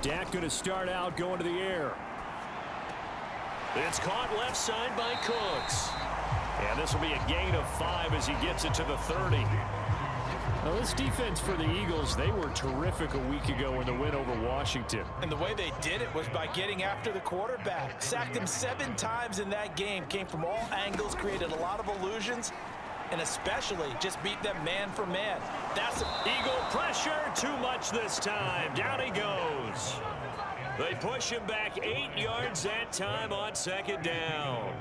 Dak going to start out going to the air. It's caught left side by Cooks. And this will be a gain of 5 as he gets it to the 30. Now, this defense for the Eagles, they were terrific a week ago in the win over Washington. And the way they did it was by getting after the quarterback. Sacked him 7 times in that game. Came from all angles, created a lot of illusions, and especially just beat them man for man. That's Eagle pressure, too much this time. Down he goes. They push him back 8 yards that time on second down.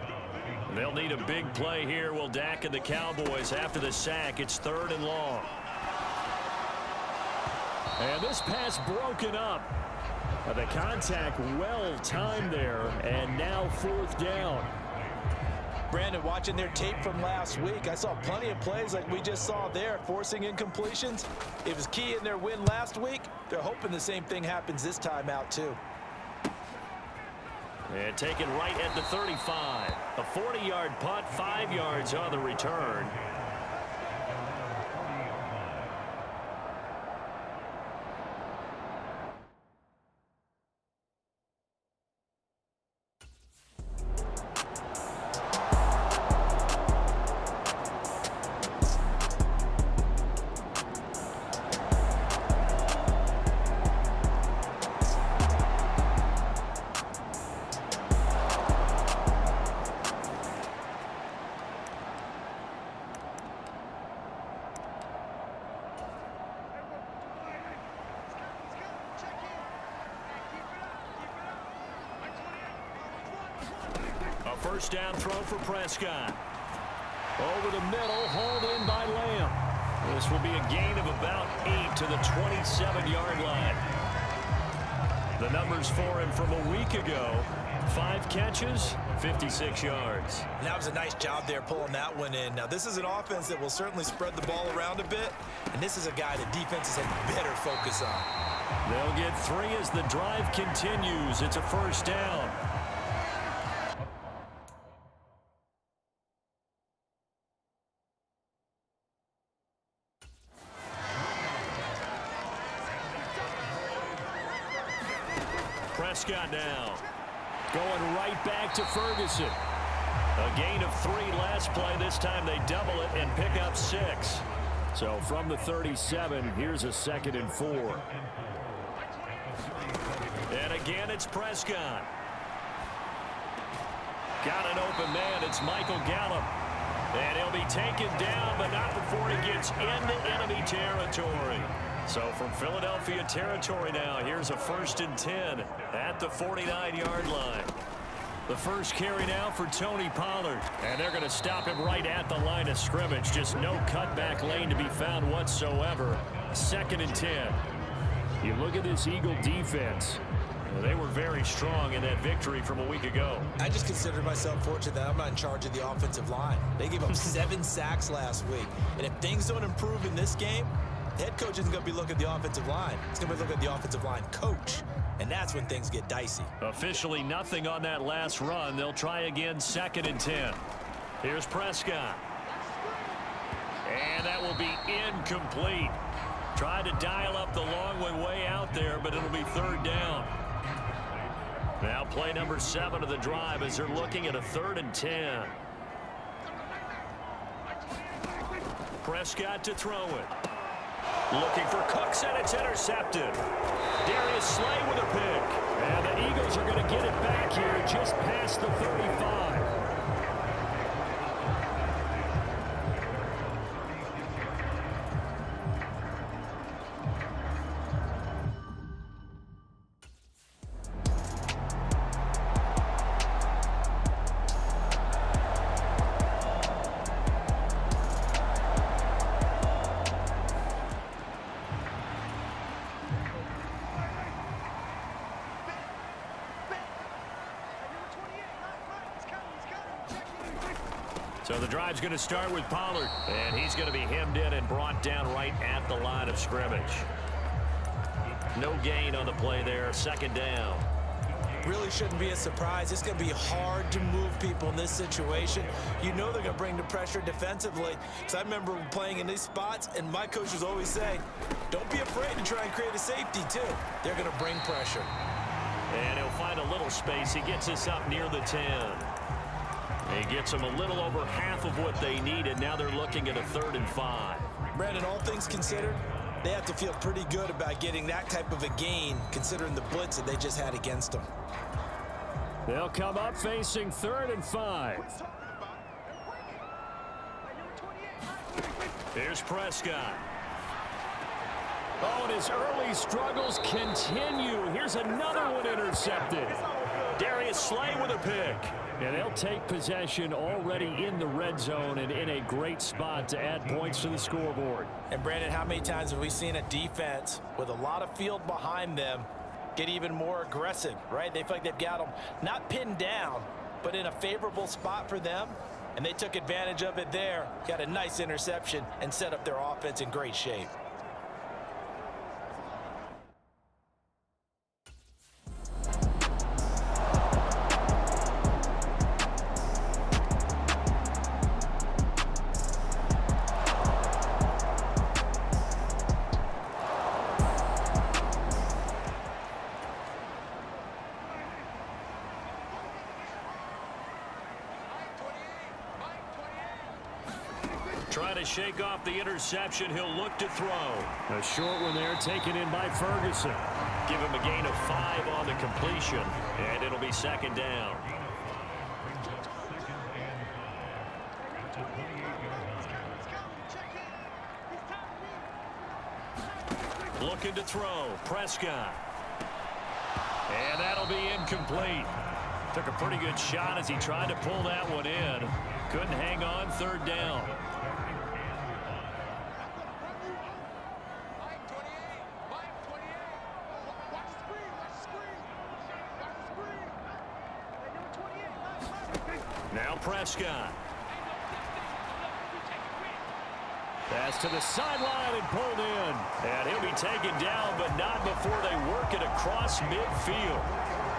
They'll need a big play here. Will Dak and the Cowboys after the sack. It's 3rd and long. And this pass broken up. The contact well timed there, and now 4th down. Brandon, watching their tape from last week, I saw plenty of plays like we just saw there, forcing incompletions. It was key in their win last week. They're hoping the same thing happens this time out, too. And taken right at the 35. A 40-yard punt, 5 yards on the return. First down throw for Prescott. Over the middle, hauled in by Lamb. This will be a gain of about 8 to the 27-yard line. The numbers for him from a week ago: 5 catches, 56 yards. And that was a nice job there pulling that one in. Now, this is an offense that will certainly spread the ball around a bit, and this is a guy that defenses had better focus on. They'll get 3 as the drive continues. It's a first down. Prescott now going right back to Ferguson. A gain of 3 last play. This time they double it and pick up 6. So from the 37, here's a 2nd and 4. And again, it's Prescott. Got an open man. It's Michael Gallup. And he'll be taken down, but not before he gets into enemy territory. So from Philadelphia territory now, here's a 1st and 10 at the 49-yard line. The first carry now for Tony Pollard. And they're going to stop him right at the line of scrimmage. Just no cutback lane to be found whatsoever. 2nd and 10. You look at this Eagle defense. They were very strong in that victory from a week ago. I just consider myself fortunate that I'm not in charge of the offensive line. They gave up 7 sacks last week. And if things don't improve in this game, the head coach isn't going to be looking at the offensive line. He's going to be looking at the offensive line coach. And that's when things get dicey. Officially nothing on that last run. They'll try again, 2nd and 10. Here's Prescott. And that will be incomplete. Tried to dial up the long one way out there, but it'll be 3rd down. Now play number 7 of the drive as they're looking at a 3rd and 10. Prescott to throw it. Looking for Cooks, and it's intercepted. Darius Slay with a pick. And the Eagles are going to get it back here just past the 35. So the drive's going to start with Pollard, and he's going to be hemmed in and brought down right at the line of scrimmage. No gain on the play there, 2nd down. really shouldn't be a surprise. It's going to be hard to move people in this situation. You know they're going to bring the pressure defensively. Because I remember playing in these spots, and my coaches always say, don't be afraid to try and create a safety, too. They're going to bring pressure. And he'll find a little space. He gets us up near the 10. He gets them a little over half of what they needed. Now they're looking at a 3rd and 5. Brandon, all things considered, they have to feel pretty good about getting that type of a gain, considering the blitz that they just had against them. They'll come up facing 3rd and 5. Here's Prescott. Oh, and his early struggles continue. Here's another one intercepted. Darius Slay with a pick. And they'll take possession already in the red zone and in a great spot to add points to the scoreboard. And, Brandon, how many times have we seen a defense with a lot of field behind them get even more aggressive, right? They feel like they've got them not pinned down, but in a favorable spot for them. And they took advantage of it there, got a nice interception, and set up their offense in great shape. Trying to shake off the interception. He'll look to throw. A short one there taken in by Ferguson. Give him a gain of 5 on the completion, and it'll be 2nd down. Looking to throw. Prescott. And that'll be incomplete. Took a pretty good shot as he tried to pull that one in. Couldn't hang on. 3rd down. Now Prescott. Pass to the sideline and pulled in. And he'll be taken down, but not before they work it across midfield.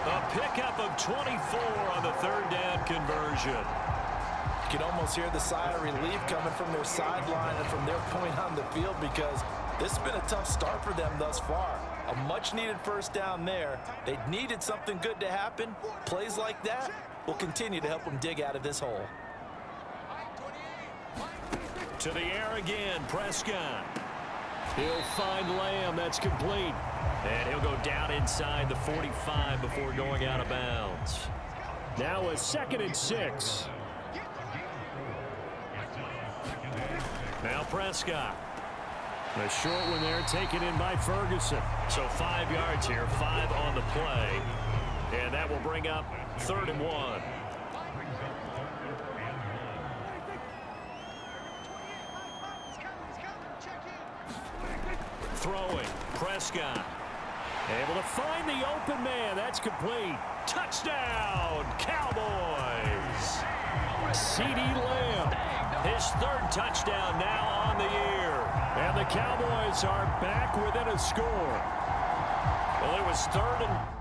A pickup of 24 on the 3rd down conversion. You can almost hear the sigh of relief coming from their sideline and from their point on the field, because this has been a tough start for them thus far. A much-needed 1st down there. They needed something good to happen. Plays like that will continue to help them dig out of this hole. To the air again, Prescott. He'll find Lamb. That's complete. And he'll go down inside the 45 before going out of bounds. Now a 2nd and 6. Now Prescott. A short one there taken in by Ferguson. So 5 yards here, 5 on the play. And that will bring up 3rd and 1. Throwing. Prescott. Able to find the open man. That's complete. Touchdown, Cowboys. CeeDee Lamb. His 3rd touchdown now on the year. And the Cowboys are back within a score. Well, it was 3rd and...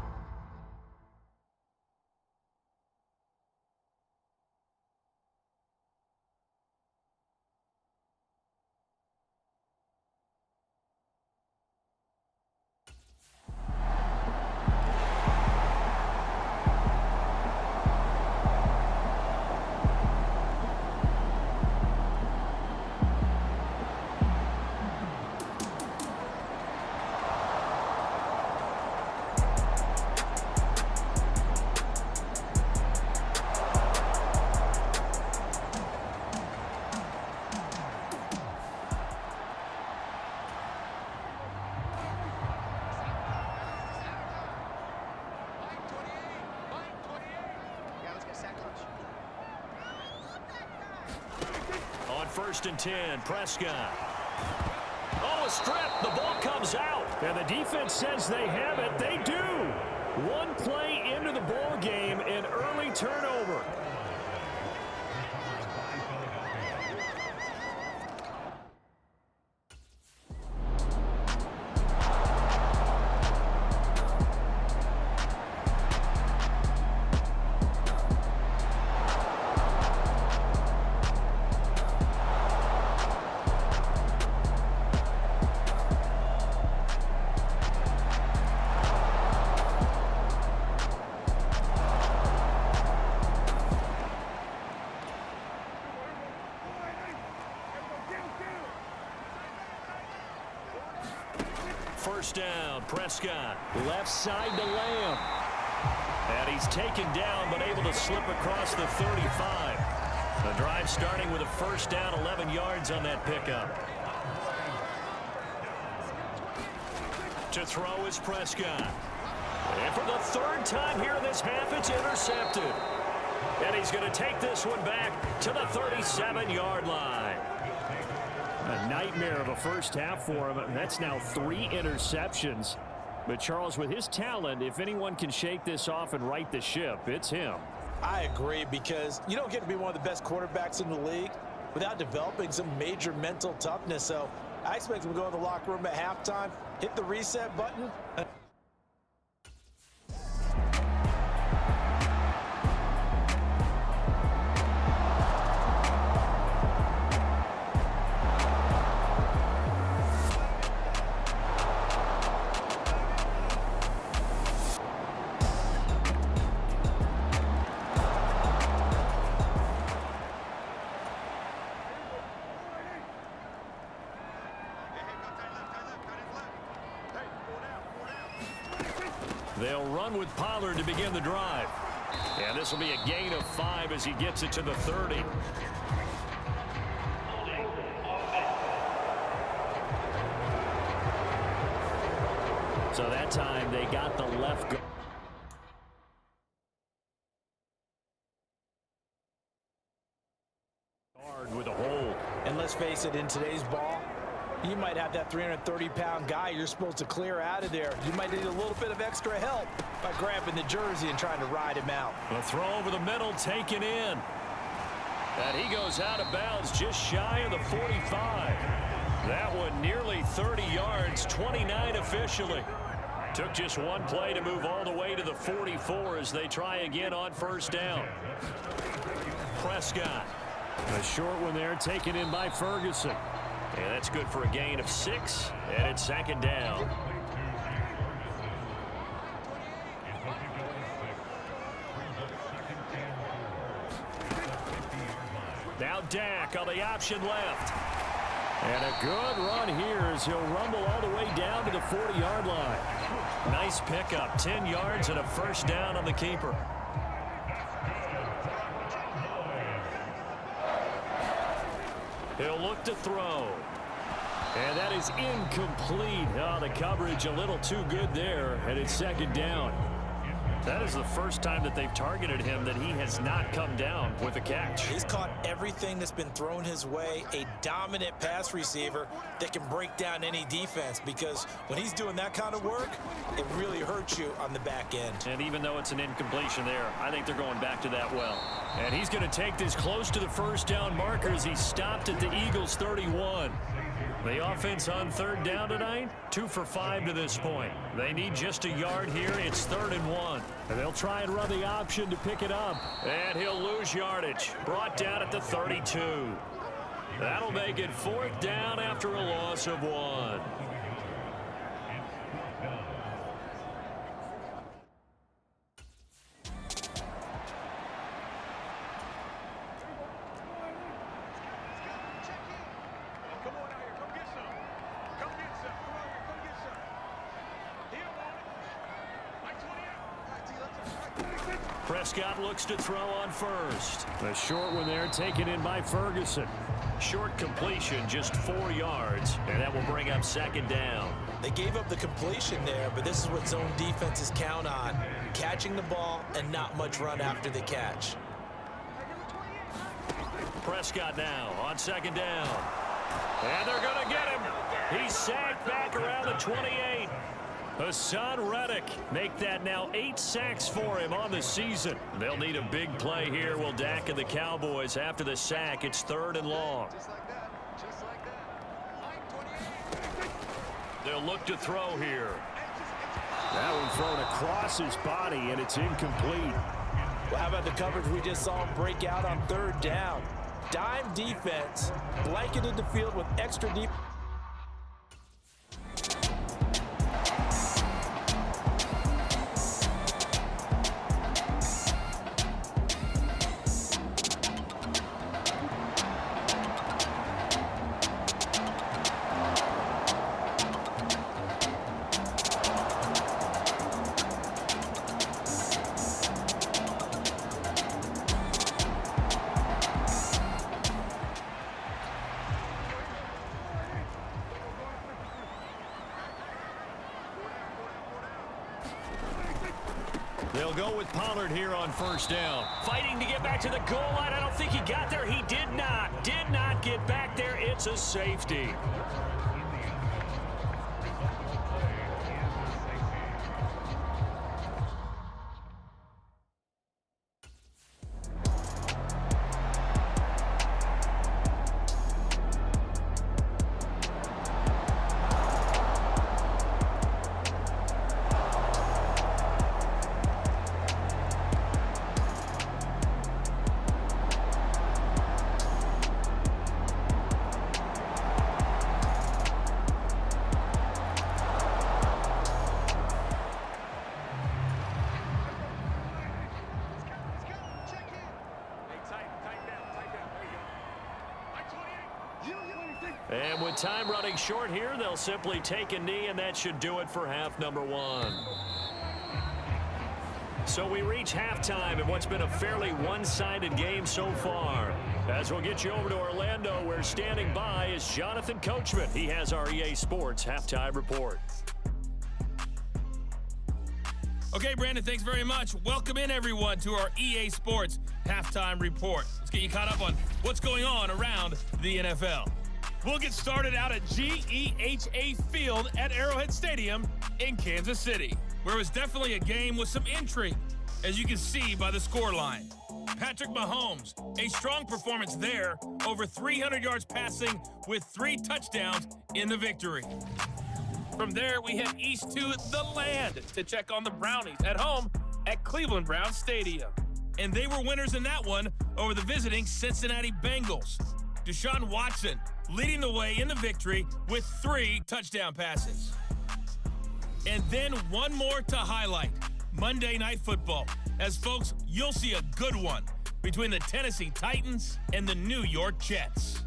On 1st and 10, Prescott. Oh, a strip. The ball comes out. And the defense says they have it. They do. One play into the ball game, an early turnover. first down. Prescott, left side to Lamb. And he's taken down, but able to slip across the 35. The drive starting with a first down, 11 yards on that pickup. To throw is Prescott. And for the third time here in this half, it's intercepted. And he's going to take this one back to the 37-yard line. A nightmare of a first half for him. That's now 3 interceptions. But, Charles, with his talent, if anyone can shake this off and right the ship, it's him. I agree, because you don't get to be one of the best quarterbacks in the league without developing some major mental toughness. So I expect him to go in the locker room at halftime, hit the reset button. They'll run with Pollard to begin the drive. And this will be a gain of 5 as he gets it to the 30. So that time they got the left guard with a hold. And let's face it, in today's ball, you might have that 330-pound guy you're supposed to clear out of there. You might need a little bit of extra help by grabbing the jersey and trying to ride him out. A throw over the middle taken in. And he goes out of bounds just shy of the 45. That one nearly 30 yards, 29 officially. Took just one play to move all the way to the 44 as they try again on first down. Prescott. A short one there taken in by Ferguson. And that's good for a gain of 6, and it's second down. Now Dak on the option left. And a good run here as he'll rumble all the way down to the 40-yard line. Nice pickup, 10 yards and a first down on the keeper. He'll look to throw. And that is incomplete. Oh, the coverage a little too good there, and it's second down. That is the first time that they've targeted him that he has not come down with a catch. He's caught everything that's been thrown his way, a dominant pass receiver that can break down any defense, because when he's doing that kind of work, it really hurts you on the back end. And even though it's an incompletion there, I think they're going back to that well. And he's going to take this close to the first down marker as he stopped at the Eagles' 31. The offense on third down tonight, 2 for 5 to this point. They need just a yard here. It's 3rd and 1. And they'll try and run the option to pick it up. And he'll lose yardage. Brought down at the 32. That'll make it 4th down after a loss of 1. Prescott looks to throw on first. A short one there taken in by Ferguson. Short completion, just 4 yards, and that will bring up second down. They gave up the completion there, but this is what zone defenses count on. Catching the ball and not much run after the catch. Prescott now on second down. And they're going to get him. He's sacked back around the 28. Hassan Reddick make that now 8 sacks for him on the season. They'll need a big play here, will Dak and the Cowboys. After the sack, it's 3rd and long. They'll look to throw here. That one thrown across his body, and it's incomplete. Well, how about the coverage we just saw him break out on 3rd down? Dime defense, blanketed the field with extra deep. Pollard here on first down. Fighting to get back to the goal line. I don't think he got there. He did not. Did not get back there. It's a safety. And with time running short here, they'll simply take a knee, and that should do it for half number one. So we reach halftime in what's been a fairly one-sided game so far. As we'll get you over to Orlando, where standing by is Jonathan Coachman. He has our EA Sports halftime report. Okay, Brandon, thanks very much. Welcome in, everyone, to our EA Sports halftime report. Let's get you caught up on what's going on around the NFL. We'll get started out at GEHA Field at Arrowhead Stadium in Kansas City, where it was definitely a game with some intrigue, as you can see by the scoreline. Patrick Mahomes, a strong performance there, over 300 yards passing with 3 touchdowns in the victory. From there, we head east to the land to check on the Brownies at home at Cleveland Browns Stadium. And they were winners in that one over the visiting Cincinnati Bengals. Deshaun Watson leading the way in the victory with 3 touchdown passes. And then one more to highlight, Monday Night Football. As folks, you'll see a good one between the Tennessee Titans and the New York Jets.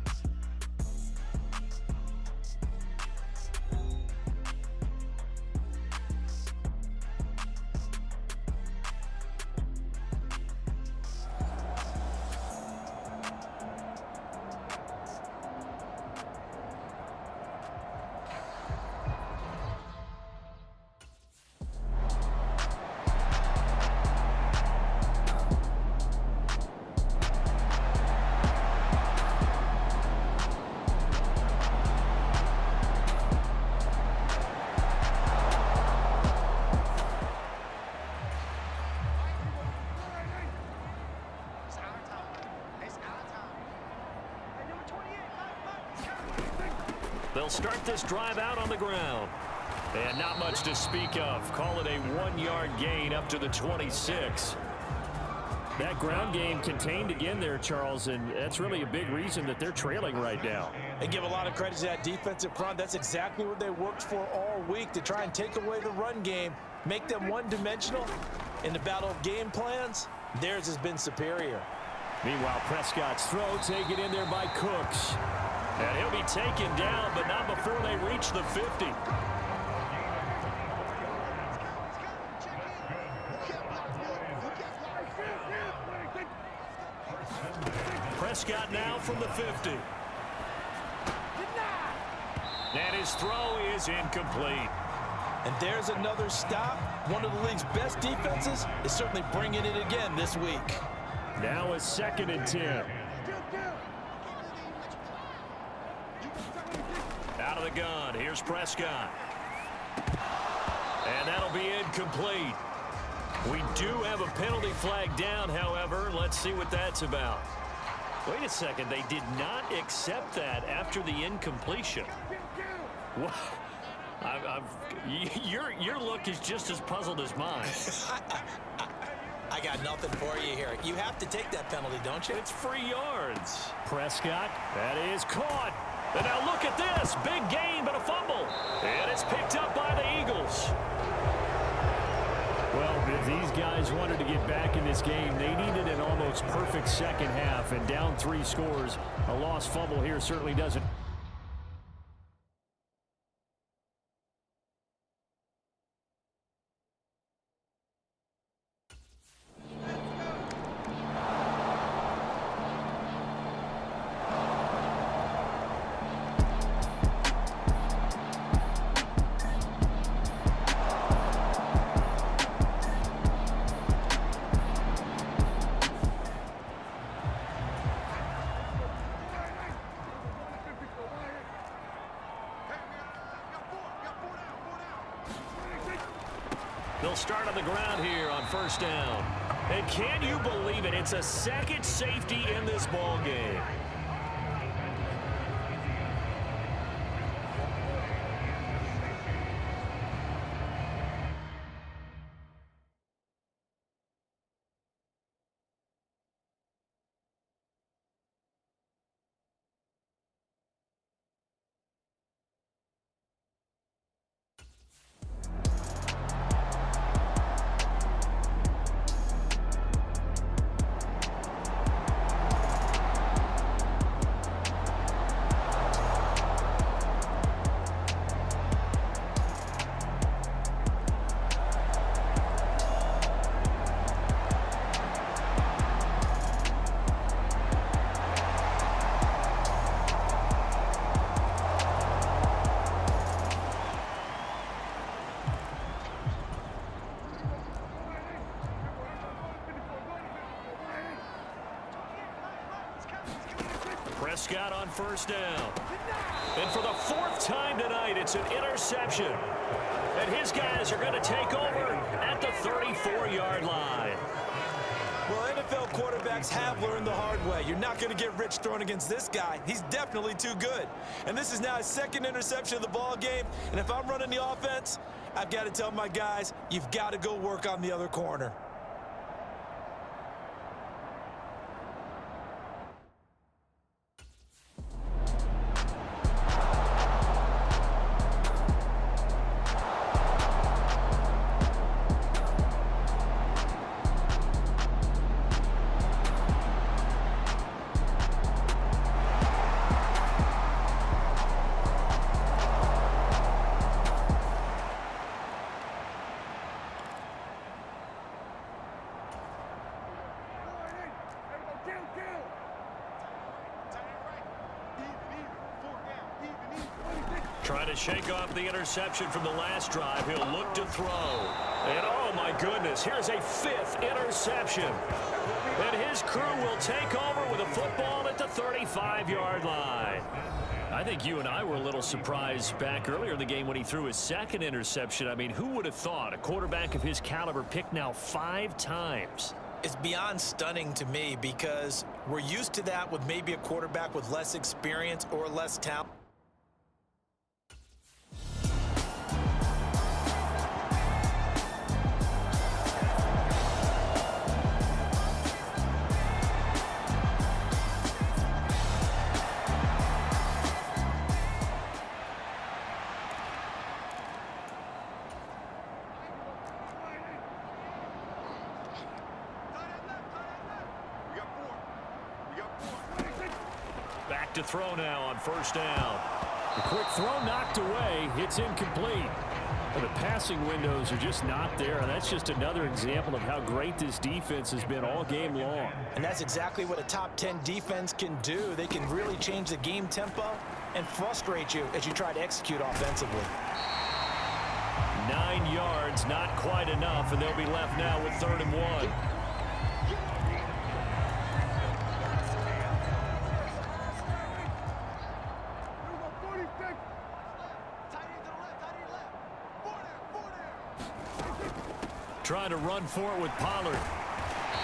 They'll start this drive out on the ground. And not much to speak of. Call it a 1-yard gain up to the 26. That ground game contained again there, Charles, and that's really a big reason that they're trailing right now. They give a lot of credit to that defensive front. That's exactly what they worked for all week, to try and take away the run game, make them one-dimensional. In the battle of game plans, theirs has been superior. Meanwhile, Prescott's throw taken in there by Cooks. And he'll be taken down, but not before they reach the 50. Prescott now from the 50. And his throw is incomplete. And there's another stop. One of the league's best defenses is certainly bringing it again this week. Now a 2nd and 10. Out of the gun, here's Prescott. And that'll be incomplete. We do have a penalty flag down, however. Let's see what that's about. Wait a second, they did not accept that after the incompletion. What? Your look is just as puzzled as mine. I got nothing for you here. You have to take that penalty, don't you? It's free yards. Prescott, that is caught. And now look at this. Big gain, but a fumble. And it's picked up by the Eagles. Well, if these guys wanted to get back in this game, they needed an almost perfect second half. And down 3 scores, a lost fumble here certainly doesn't. They'll start on the ground here on first down. And can you believe it? It's a second safety in this ball game. Prescott on first down. And for the fourth time tonight, it's an interception. And his guys are going to take over at the 34-yard line. Well, NFL quarterbacks have learned the hard way. You're not going to get rich throwing against this guy. He's definitely too good. And this is now his second interception of the ball game. And if I'm running the offense, I've got to tell my guys, you've got to go work on the other corner. Trying to shake off the interception from the last drive. He'll look to throw. And oh my goodness, here's a fifth interception. And his crew will take over with a football at the 35-yard line. I think you and I were a little surprised back earlier in the game when he threw his second interception. I mean, who would have thought a quarterback of his caliber picked now 5 times? It's beyond stunning to me because we're used to that with maybe a quarterback with less experience or less talent. Back to throw now on first down. The quick throw knocked away. It's incomplete. Well, the passing windows are just not there. That's just another example of how great this defense has been all game long. And that's exactly what a top 10 defense can do. They can really change the game tempo and frustrate you as you try to execute offensively. 9 yards, not quite enough, and they'll be left now with 3rd and 1. Trying to run for it with Pollard.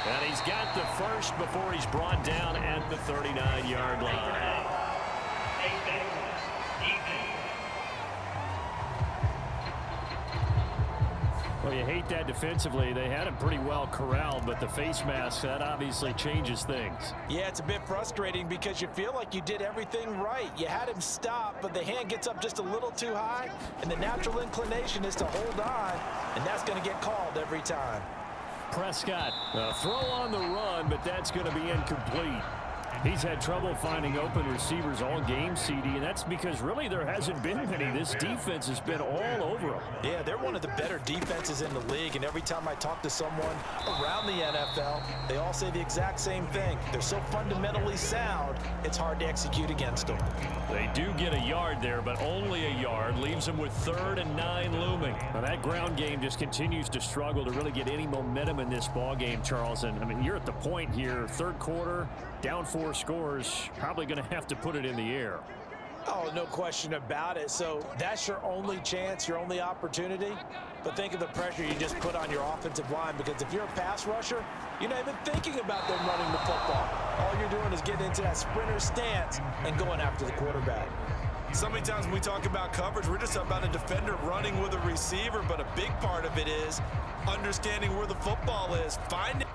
And he's got the first before he's brought down at the 39-yard line. Well, you hate that defensively. They had him pretty well corralled, but the face mask, that obviously changes things. Yeah, it's a bit frustrating because you feel like you did everything right. You had him stop, but the hand gets up just a little too high, and the natural inclination is to hold on, and that's going to get called every time. Prescott, a throw on the run, but that's going to be incomplete. He's had trouble finding open receivers all game, CD, and that's because really there hasn't been many. This defense has been all over them. Yeah, they're one of the better defenses in the league, and every time I talk to someone around the NFL, they all say the exact same thing. They're so fundamentally sound, it's hard to execute against them. They do get a yard there, but only a yard. Leaves them with 3rd and 9 looming. Now that ground game just continues to struggle to really get any momentum in this ball game, Charles. And I mean, you're at the point here, 3rd quarter, down 4 scores, probably going to have to put it in the air. Oh, no question about it. So that's your only chance, your only opportunity. But think of the pressure you just put on your offensive line, because if you're a pass rusher, you're not even thinking about them running the football. All you're doing is getting into that sprinter stance and going after the quarterback. So many times when we talk about coverage, we're just about a defender running with a receiver, but a big part of it is understanding where the football is, finding.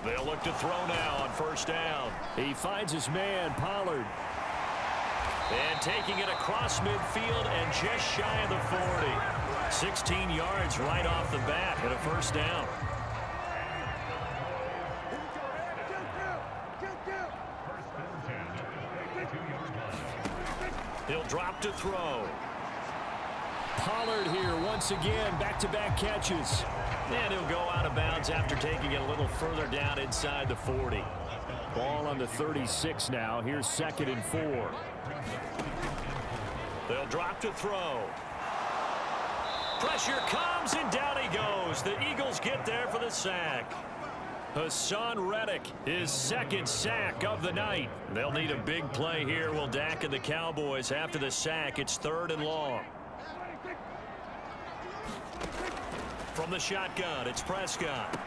They'll look to throw now on first down. He finds his man, Pollard. And taking it across midfield and just shy of the 40. 16 yards right off the bat and a first down. He'll drop to throw. Pollard here once again, back-to-back catches. And he'll go out of bounds after taking it a little further down inside the 40. Ball on the 36 now. Here's 2nd and 4. They'll drop to throw. Pressure comes, and down he goes. The Eagles get there for the sack. Hassan Reddick, his 2nd sack of the night. They'll need a big play here, will Dak and the Cowboys. After the sack, it's 3rd and long. From the shotgun, it's Prescott.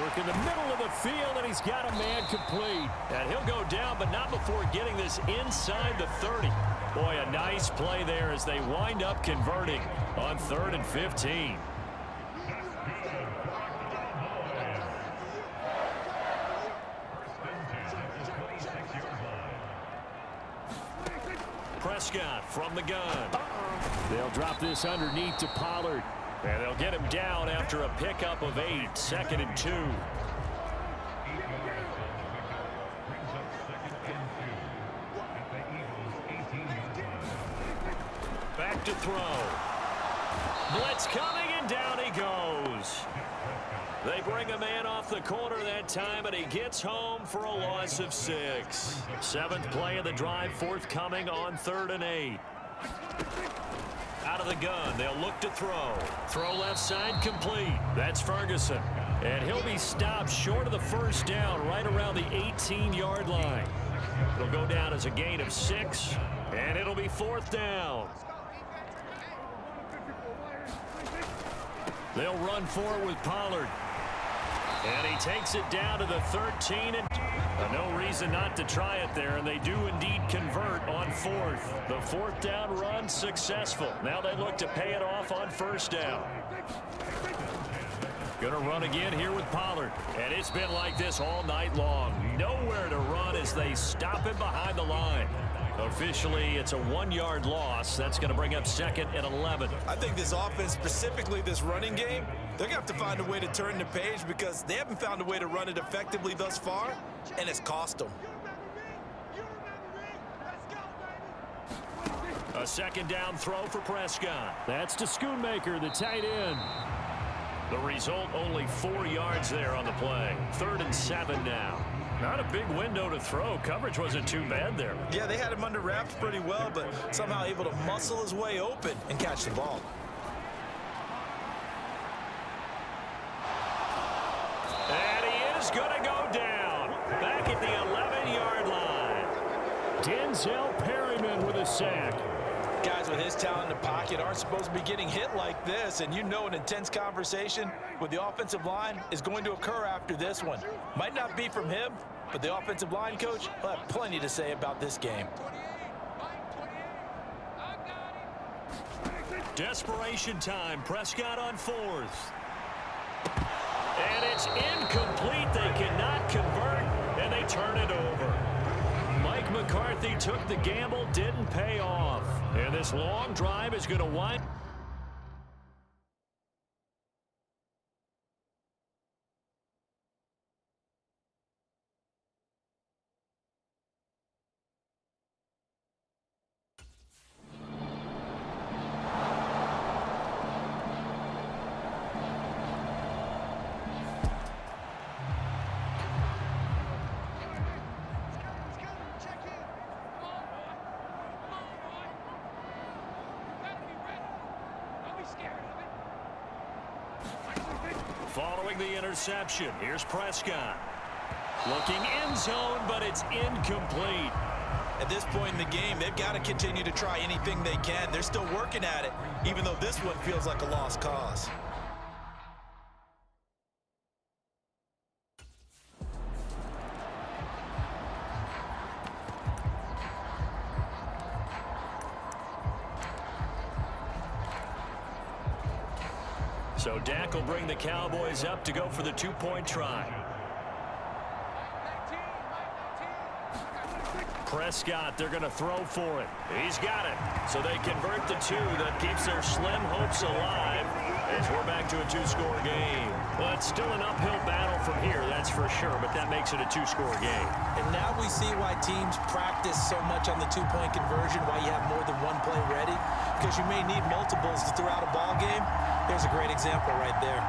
Work in the middle of the field, and he's got a man complete. And he'll go down, but not before getting this inside the 30. Boy, a nice play there as they wind up converting on 3rd and 15. Prescott from the gun. They'll drop this underneath to Pollard. And they'll get him down after a pickup of 8, 2nd and 2. Back to throw. Blitz coming, and down he goes. They bring a man off the corner that time, and he gets home for a loss of 6. 7th play of the drive forthcoming on 3rd and 8. Out of the gun, they'll look to throw. Throw left side complete. That's Ferguson. And he'll be stopped short of the first down right around the 18-yard line. It'll go down as a gain of 6, and it'll be 4th down. They'll run forward with Pollard. And he takes it down to the 13, and no reason not to try it there, and they do indeed convert on 4th. The 4th down run successful. Now they look to pay it off on 1st down. Gonna run again here with Pollard, and it's been like this all night long. Nowhere to run as they stop him behind the line. Officially, it's a 1-yard loss. That's going to bring up 2nd and 11. I think this offense, specifically this running game, they're going to have to find a way to turn the page, because they haven't found a way to run it effectively thus far, and it's cost them. A 2nd down throw for Prescott. That's to Schoonmaker, the tight end. The result, only 4 yards there on the play. 3rd and 7 now. Not a big window to throw. Coverage wasn't too bad there. Yeah, they had him under wraps pretty well, but somehow able to muscle his way open and catch the ball. And he is going to go down. Back at the 11-yard line. Denzel Perryman with a sack. Guys with his talent in the pocket aren't supposed to be getting hit like this, and you know an intense conversation with the offensive line is going to occur after this one. Might not be from him, but the offensive line coach will have plenty to say about this game. Desperation time. Prescott on 4th. And it's incomplete. They cannot convert, and they turn it over. Mike McCarthy took the gamble, didn't pay off. And this long drive is going to wind following the interception. Here's Prescott. Looking end zone, but it's incomplete. At this point in the game, they've got to continue to try anything they can. They're still working at it, even though this one feels like a lost cause. So Dak will bring the Cowboys up to go for the two-point try. Prescott, they're going to throw for it. He's got it. So they convert the two. That keeps their slim hopes alive as we're back to a two-score game. Well, it's still an uphill battle from here, that's for sure, but that makes it a two-score game. And now we see why teams practice so much on the two-point conversion, why you have more than one play ready, because you may need multiples to throw out a ball game. Here's a great example right there.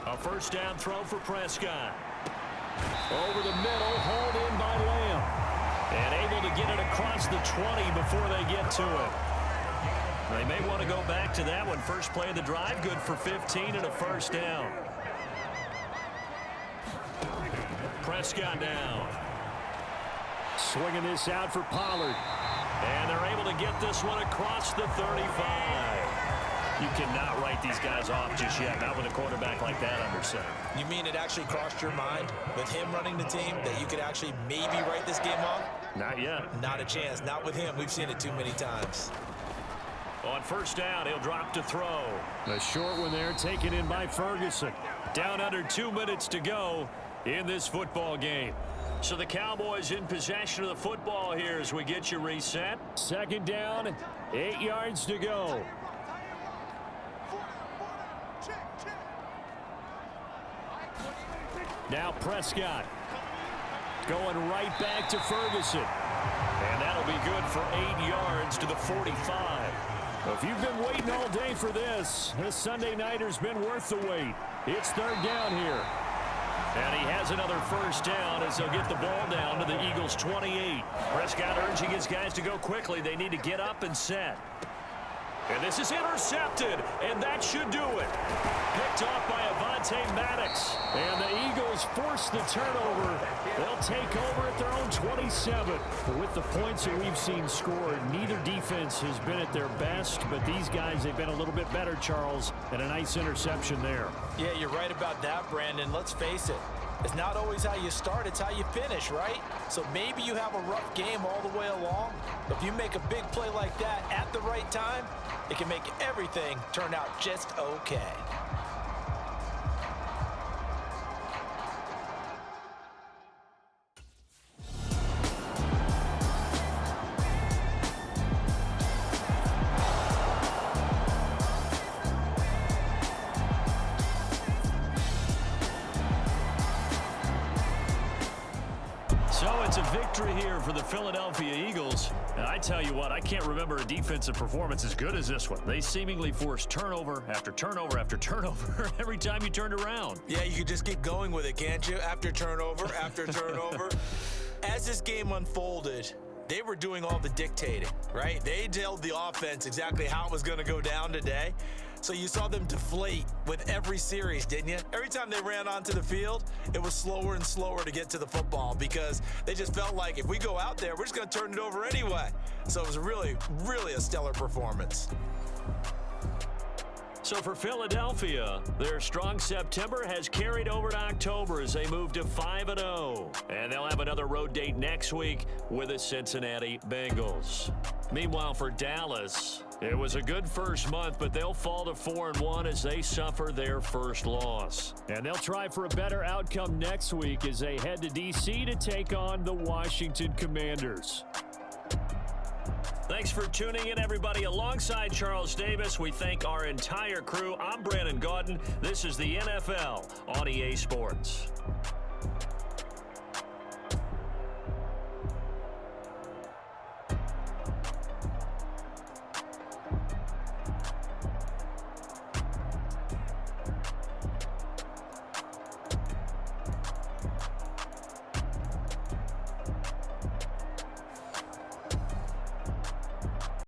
A first down throw for Prescott. Over the middle, hauled in by Lamb. And able to get it across the 20 before they get to it. They may want to go back to that one. First play of the drive, good for 15 and a first down. Prescott down. Swinging this out for Pollard. And they're able to get this one across the 35. You cannot write these guys off just yet, not with a quarterback like that under center. You mean it actually crossed your mind with him running the team that you could actually maybe write this game off? Not yet. Not a chance. Not with him. We've seen it too many times. On first down, he'll drop to throw. A short one there, taken in by Ferguson. Down under 2 minutes to go in this football game. So the Cowboys in possession of the football here as we get you reset. Second down, 8 yards to go. Now Prescott going right back to Ferguson. And that'll be good for 8 yards to the 45. Well, if you've been waiting all day for this Sunday nighter's been worth the wait. It's third down here. And he has another first down as they'll get the ball down to the Eagles' 28. Prescott urging his guys to go quickly. They need to get up and set. And this is intercepted, and that should do it. Picked off by Avonte Maddox. And the Eagles force the turnover. They'll take over at their own 27. With the points that we've seen scored, neither defense has been at their best, but these guys, they've been a little bit better, Charles, and a nice interception there. Yeah, you're right about that, Brandon. Let's face it. It's not always how you start, it's how you finish, right? So maybe you have a rough game all the way along, but if you make a big play like that at the right time, it can make everything turn out just okay. So it's a victory here for the Philadelphia Eagles. And I tell you what, I can't remember a defensive performance as good as this one. They seemingly forced turnover after turnover after turnover every time you turned around. Yeah, you could just keep going with it, can't you? After turnover, after turnover. As this game unfolded, they were doing all the dictating, right? They told the offense exactly how it was going to go down today. So you saw them deflate with every series, didn't you? Every time they ran onto the field, it was slower and slower to get to the football because they just felt like if we go out there, we're just going to turn it over anyway. So it was really, really a stellar performance. So for Philadelphia, their strong September has carried over to October as they move to 5-0. And they'll have another road date next week with the Cincinnati Bengals. Meanwhile, for Dallas, it was a good first month, but they'll fall to 4-1 as they suffer their first loss. And they'll try for a better outcome next week as they head to D.C. to take on the Washington Commanders. Thanks for tuning in, everybody. Alongside Charles Davis, we thank our entire crew. I'm Brandon Gaudin. This is the NFL on EA Sports.